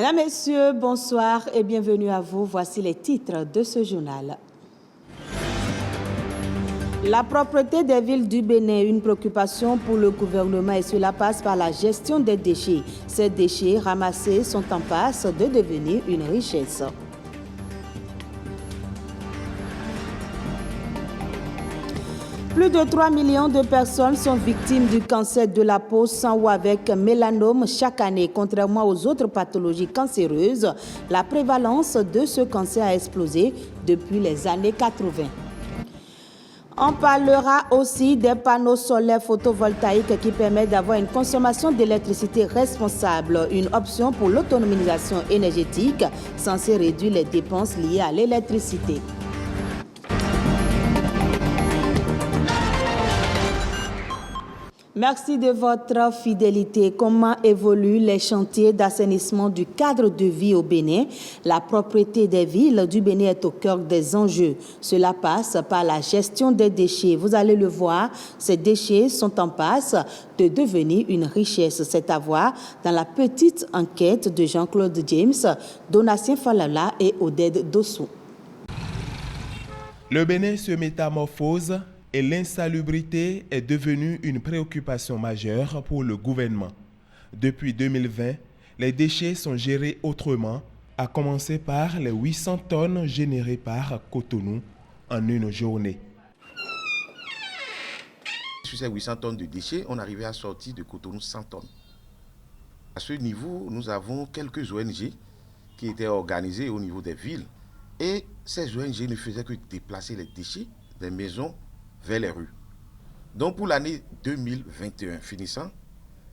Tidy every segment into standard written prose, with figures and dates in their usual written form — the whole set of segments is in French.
Mesdames, Messieurs, bonsoir et bienvenue à vous. Voici les titres de ce journal. La propreté des villes du Bénin, une préoccupation pour le gouvernement et cela passe par la gestion des déchets. Ces déchets ramassés sont en passe de devenir une richesse. Plus de 3 millions de personnes sont victimes du cancer de la peau sans ou avec mélanome chaque année. Contrairement aux autres pathologies cancéreuses, la prévalence de ce cancer a explosé depuis les années 80. On parlera aussi des panneaux solaires photovoltaïques qui permettent d'avoir une consommation d'électricité responsable, une option pour l'autonomisation énergétique censée réduire les dépenses liées à l'électricité. Merci de votre fidélité. Comment évoluent les chantiers d'assainissement du cadre de vie au Bénin? La propreté des villes du Bénin est au cœur des enjeux. Cela passe par la gestion des déchets. Vous allez le voir, ces déchets sont en passe de devenir une richesse. C'est à voir dans la petite enquête de Jean-Claude James, Donatien Falala et Oded Dossou. Le Bénin se métamorphose et l'insalubrité est devenue une préoccupation majeure pour le gouvernement. Depuis 2020, les déchets sont gérés autrement, à commencer par les 800 tonnes générées par Cotonou en une journée. Sur ces 800 tonnes de déchets, on arrivait à sortir de Cotonou 100 tonnes. À ce niveau, nous avons quelques ONG qui étaient organisées au niveau des villes. Et ces ONG ne faisaient que déplacer les déchets des maisons vers les rues. Donc pour l'année 2021 finissant,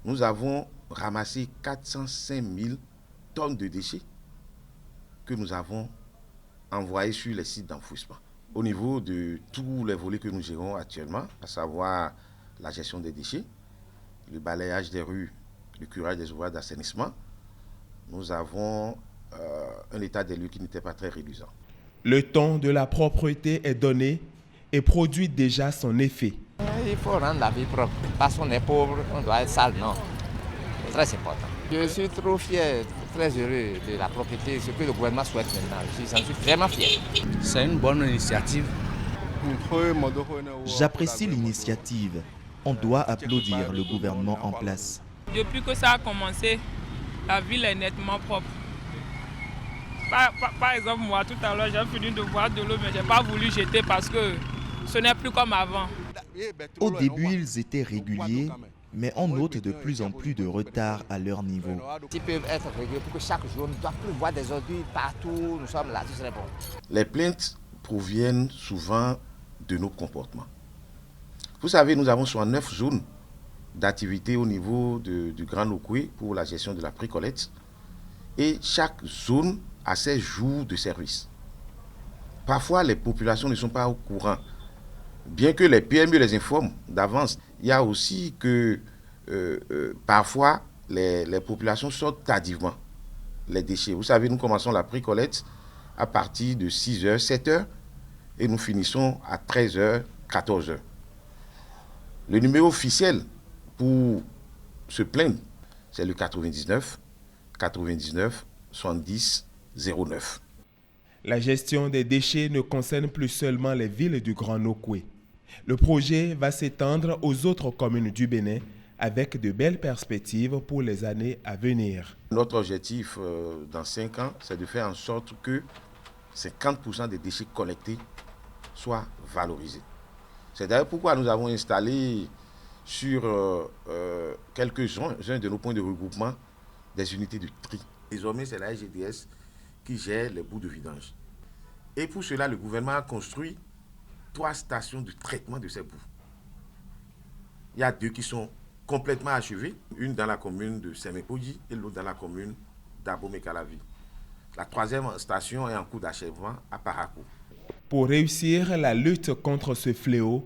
nous avons ramassé 405 000 tonnes de déchets que nous avons envoyés sur les sites d'enfouissement. Au niveau de tous les volets que nous gérons actuellement, à savoir la gestion des déchets, le balayage des rues, le curage des ouvrages d'assainissement, nous avons un état des lieux qui n'était pas très réduisant. Le ton de la propreté est donné et produit déjà son effet. Il faut rendre la vie propre. Parce qu'on est pauvre, on doit être sale, non. C'est très important. Je suis trop fier, très heureux de la propreté, ce que le gouvernement souhaite maintenant. J'en suis vraiment fier. C'est une bonne initiative. J'apprécie l'initiative. On doit applaudir le gouvernement en place. Depuis que ça a commencé, la ville est nettement propre. Par exemple, moi, tout à l'heure, j'ai fini de boire de l'eau, mais je n'ai pas voulu jeter parce que ce n'est plus comme avant. Au début, ils étaient réguliers, mais on note de plus en plus de retard à leur niveau. Ils peuvent être réguliers pour que chaque jour, nous ne doivent plus voir des ordures partout. Nous sommes là, ce serait bon. Les plaintes proviennent souvent de nos comportements. Vous savez, nous avons 69 zones d'activité au niveau du Grand Okoué pour la gestion de la précollecte. Et chaque zone a ses jours de service. Parfois, les populations ne sont pas au courant. Bien que les PME les informent d'avance, il y a aussi que parfois les populations sortent tardivement les déchets. Vous savez, nous commençons la précollecte à partir de 6h, 7h et nous finissons à 13h, 14h. Le numéro officiel pour se plaindre, c'est le 99 99 70 09. La gestion des déchets ne concerne plus seulement les villes du Grand Okoué. Le projet va s'étendre aux autres communes du Bénin avec de belles perspectives pour les années à venir. Notre objectif dans 5 ans, c'est de faire en sorte que 50% des déchets collectés soient valorisés. C'est d'ailleurs pourquoi nous avons installé sur quelques-uns de nos points de regroupement des unités de tri. Désormais, c'est la SGDS qui gère les bouts de vidange. Et pour cela, le gouvernement a construit 3 stations de traitement de ces bouts. Il y a 2 qui sont complètement achevées, une dans la commune de Sémépoji et l'autre dans la commune d'Abomey-Calavi. La 3e station est en cours d'achèvement à Parakou. Pour réussir la lutte contre ce fléau,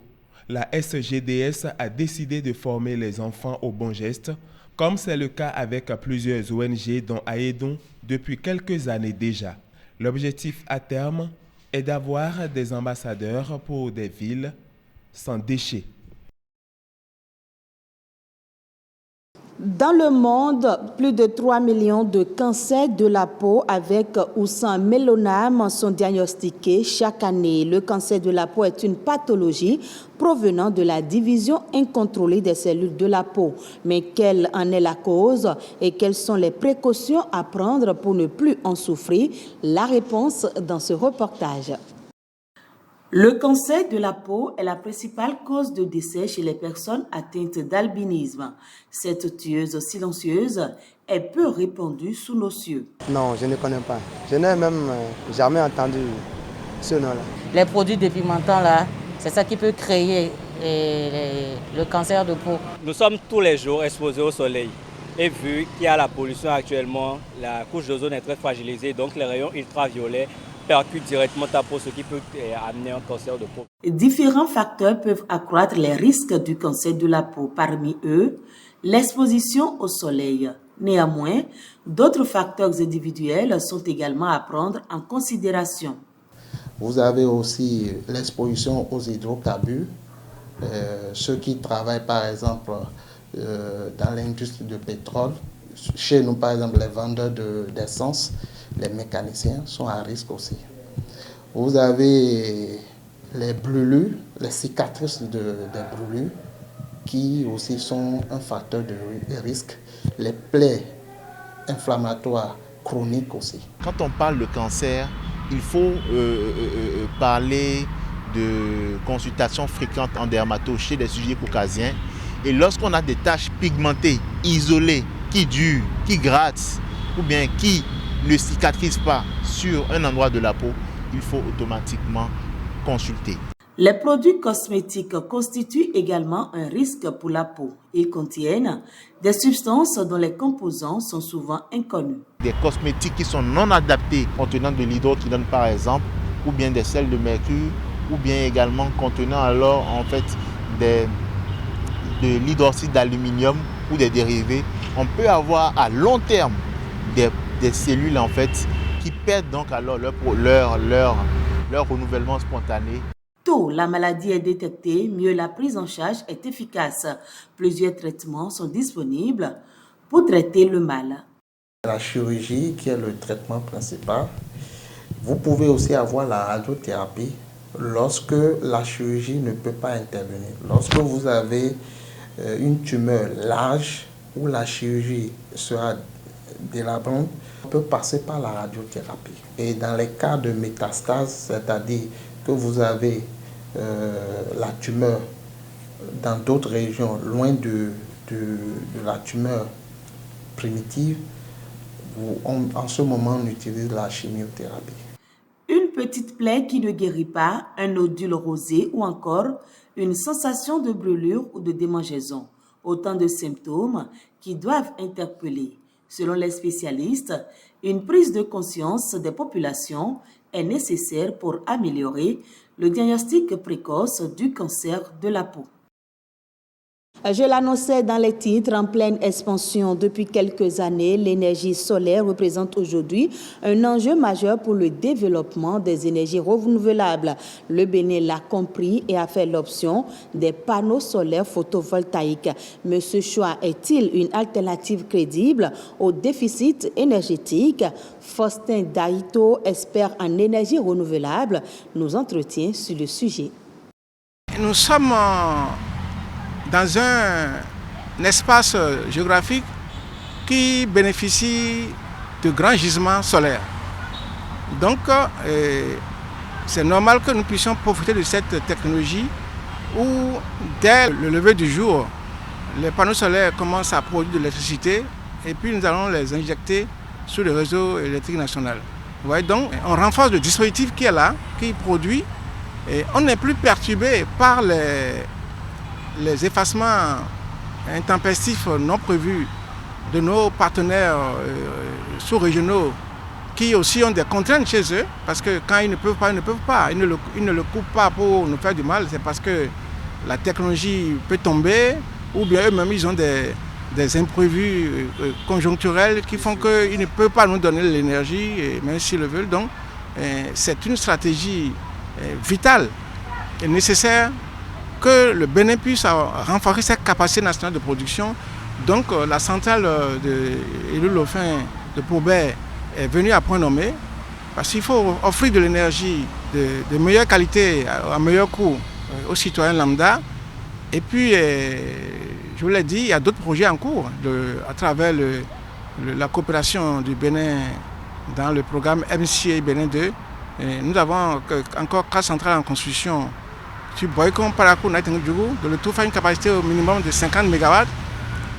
la SGDS a décidé de former les enfants aux bons gestes, comme c'est le cas avec plusieurs ONG dont Aedon depuis quelques années déjà. L'objectif à terme est d'avoir des ambassadeurs pour des villes sans déchets. Dans le monde, plus de 3 millions de cancers de la peau avec ou sans mélanome sont diagnostiqués chaque année. Le cancer de la peau est une pathologie provenant de la division incontrôlée des cellules de la peau. Mais quelle en est la cause et quelles sont les précautions à prendre pour ne plus en souffrir? La réponse dans ce reportage. Le cancer de la peau est la principale cause de décès chez les personnes atteintes d'albinisme. Cette tueuse silencieuse est peu répandue sous nos cieux. Non, je ne connais pas. Je n'ai même jamais entendu ce nom-là. Les produits dépigmentants, là, c'est ça qui peut créer le cancer de peau. Nous sommes tous les jours exposés au soleil. Et vu qu'il y a la pollution actuellement, la couche d'ozone est très fragilisée, donc les rayons ultraviolets percute directement ta peau, ce qui peut amener un cancer de peau. Différents facteurs peuvent accroître les risques du cancer de la peau. Parmi eux, l'exposition au soleil. Néanmoins, d'autres facteurs individuels sont également à prendre en considération. Vous avez aussi l'exposition aux hydrocarbures. Ceux qui travaillent par exemple dans l'industrie du pétrole, chez nous par exemple les vendeurs d'essence, les mécaniciens sont à risque aussi. Vous avez les brûlures, les cicatrices des brûlures qui aussi sont un facteur de risque. Les plaies inflammatoires chroniques aussi. Quand on parle de cancer, il faut parler de consultations fréquentes en dermato chez les sujets caucasiens. Et lorsqu'on a des taches pigmentées, isolées, qui durent, qui grattent, ou bien qui ne cicatrisent pas sur un endroit de la peau, il faut automatiquement consulter. Les produits cosmétiques constituent également un risque pour la peau. Ils contiennent des substances dont les composants sont souvent inconnus. Des cosmétiques qui sont non adaptés, contenant de l'hydroquinone par exemple, ou bien des sels de mercure, ou bien également contenant alors en fait de l'hydroxyde d'aluminium ou des dérivés. On peut avoir à long terme des cellules en fait qui perdent donc alors leur renouvellement spontané. Tôt la maladie est détectée, mieux la prise en charge est efficace. Plusieurs traitements sont disponibles pour traiter le mal. La chirurgie qui est le traitement principal. Vous pouvez aussi avoir la radiothérapie lorsque la chirurgie ne peut pas intervenir. Lorsque vous avez une tumeur large où la chirurgie sera délabrante, on peut passer par la radiothérapie. Et dans les cas de métastase, c'est-à-dire que vous avez la tumeur dans d'autres régions, loin de la tumeur primitive, en ce moment on utilise la chimiothérapie. Une petite plaie qui ne guérit pas, un nodule rosé ou encore une sensation de brûlure ou de démangeaison. Autant de symptômes qui doivent interpeller. Selon les spécialistes, une prise de conscience des populations est nécessaire pour améliorer le diagnostic précoce du cancer de la peau. Je l'annonçais dans les titres, en pleine expansion depuis quelques années, l'énergie solaire représente aujourd'hui un enjeu majeur pour le développement des énergies renouvelables. Le Bénin l'a compris et a fait l'option des panneaux solaires photovoltaïques. Mais ce choix est-il une alternative crédible au déficit énergétique? Faustin Daito, expert en énergie renouvelable, nous entretient sur le sujet. Nous sommes dans un espace géographique qui bénéficie de grands gisements solaires. Donc, c'est normal que nous puissions profiter de cette technologie où, dès le lever du jour, les panneaux solaires commencent à produire de l'électricité et puis nous allons les injecter sur le réseau électrique national. Vous voyez, donc, on renforce le dispositif qui est là, qui produit, et on n'est plus perturbé par les effacements intempestifs non prévus de nos partenaires sous-régionaux qui aussi ont des contraintes chez eux, parce que quand ils ne peuvent pas, ils ne peuvent pas. Ils ne le coupent pas pour nous faire du mal, c'est parce que la technologie peut tomber, ou bien eux-mêmes ils ont des imprévus conjoncturels qui font qu'ils ne peuvent pas nous donner l'énergie, même s'ils le veulent. Donc c'est une stratégie vitale et nécessaire que le Bénin puisse renforcer sa capacité nationale de production Donc la centrale de Illoulofin de Paubert est venue à point nommé parce qu'il faut offrir de l'énergie de meilleure qualité, à meilleur coût aux citoyens lambda. Et puis, je vous l'ai dit, il y a d'autres projets en cours à travers la coopération du Bénin dans le programme MCA Bénin 2. Et nous avons encore 4 centrales en construction sur Boycon, Parakou, Naïtengdjougou, de le tout faire une capacité au minimum de 50 MW,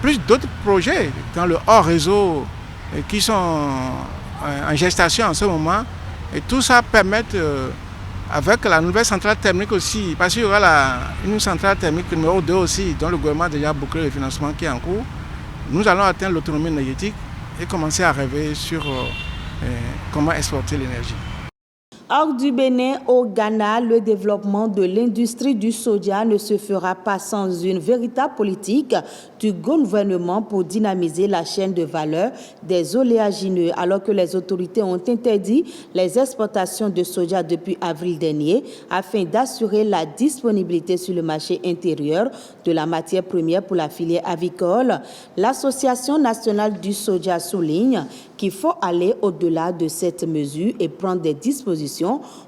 plus d'autres projets dans le hors réseau qui sont en gestation en ce moment. Et tout ça permet, avec la nouvelle centrale thermique aussi, parce qu'il y aura une centrale thermique numéro 2 aussi, dont le gouvernement a déjà bouclé le financement qui est en cours, nous allons atteindre l'autonomie énergétique et commencer à rêver sur comment exporter l'énergie. Hors du Bénin, au Ghana, le développement de l'industrie du soja ne se fera pas sans une véritable politique du gouvernement pour dynamiser la chaîne de valeur des oléagineux, alors que les autorités ont interdit les exportations de soja depuis avril dernier afin d'assurer la disponibilité sur le marché intérieur de la matière première pour la filière avicole. L'Association nationale du soja souligne qu'il faut aller au-delà de cette mesure et prendre des dispositions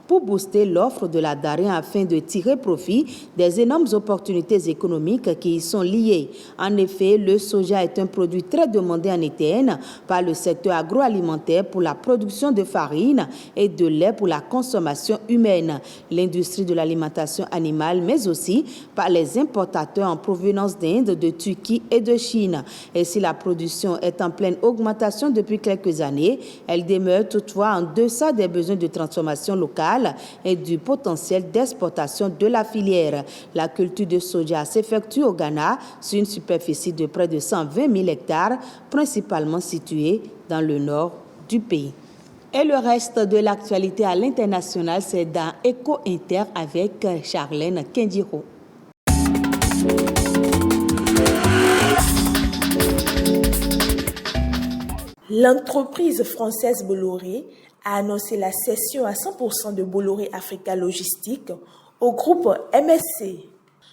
pour booster l'offre de la denrée afin de tirer profit des énormes opportunités économiques qui y sont liées. En effet, le soja est un produit très demandé en ETN par le secteur agroalimentaire pour la production de farine et de lait pour la consommation humaine, l'industrie de l'alimentation animale, mais aussi par les importateurs en provenance d'Inde, de Turquie et de Chine. Et si la production est en pleine augmentation depuis quelques années, elle demeure toutefois en deçà des besoins de transformation locale et du potentiel d'exportation de la filière. La culture de soja s'effectue au Ghana sur une superficie de près de 120 000 hectares, principalement située dans le nord du pays. Et le reste de l'actualité à l'international, c'est dans Eco Inter avec Charlène Kendiro. L'entreprise française Bolloré a annoncé la cession à 100% de Bolloré Africa Logistique au groupe MSC.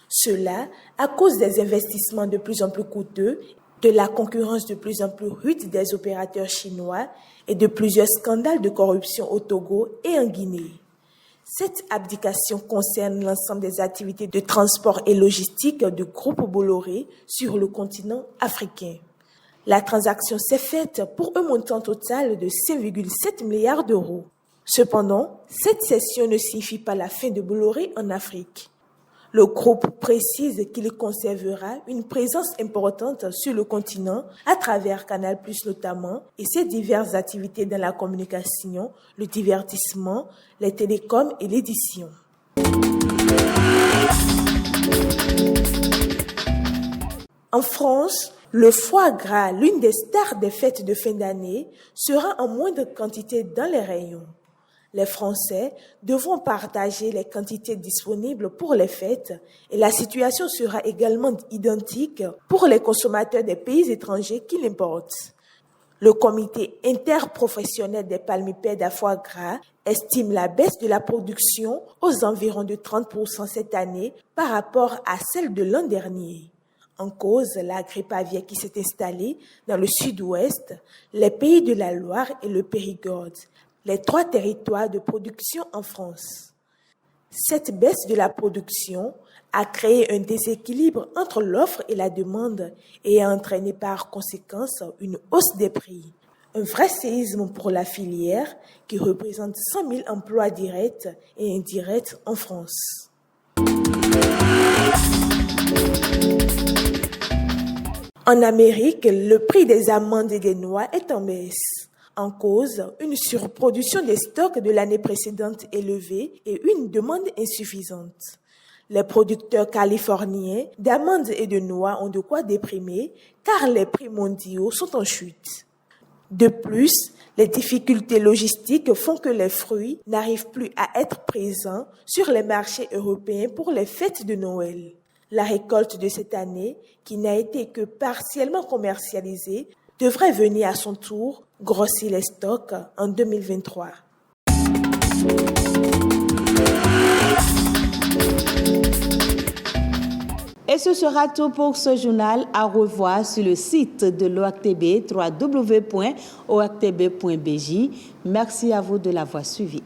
Cela à cause des investissements de plus en plus coûteux, de la concurrence de plus en plus rude des opérateurs chinois et de plusieurs scandales de corruption au Togo et en Guinée. Cette abdication concerne l'ensemble des activités de transport et logistique du groupe Bolloré sur le continent africain. La transaction s'est faite pour un montant total de 5,7 milliards d'euros. Cependant, cette cession ne signifie pas la fin de Bolloré en Afrique. Le groupe précise qu'il conservera une présence importante sur le continent à travers Canal+ notamment et ses diverses activités dans la communication, le divertissement, les télécoms et l'édition. En France, le foie gras, l'une des stars des fêtes de fin d'année, sera en moindre quantité dans les rayons. Les Français devront partager les quantités disponibles pour les fêtes et la situation sera également identique pour les consommateurs des pays étrangers qui l'importent. Le comité interprofessionnel des palmipèdes à foie gras estime la baisse de la production aux environs de 30% cette année par rapport à celle de l'an dernier. En cause, la grippe aviaire qui s'est installée dans le sud-ouest, les pays de la Loire et le Périgord, les 3 territoires de production en France. Cette baisse de la production a créé un déséquilibre entre l'offre et la demande et a entraîné par conséquence une hausse des prix. Un vrai séisme pour la filière qui représente 100 000 emplois directs et indirects en France. En Amérique, le prix des amandes et des noix est en baisse. En cause, une surproduction des stocks de l'année précédente élevée et une demande insuffisante. Les producteurs californiens d'amandes et de noix ont de quoi déprimer car les prix mondiaux sont en chute. De plus, les difficultés logistiques font que les fruits n'arrivent plus à être présents sur les marchés européens pour les fêtes de Noël. La récolte de cette année, qui n'a été que partiellement commercialisée, devrait venir à son tour grossir les stocks en 2023. Et ce sera tout pour ce journal. À revoir sur le site de l'OACTB, www.oactb.bj. Merci à vous de l'avoir suivi.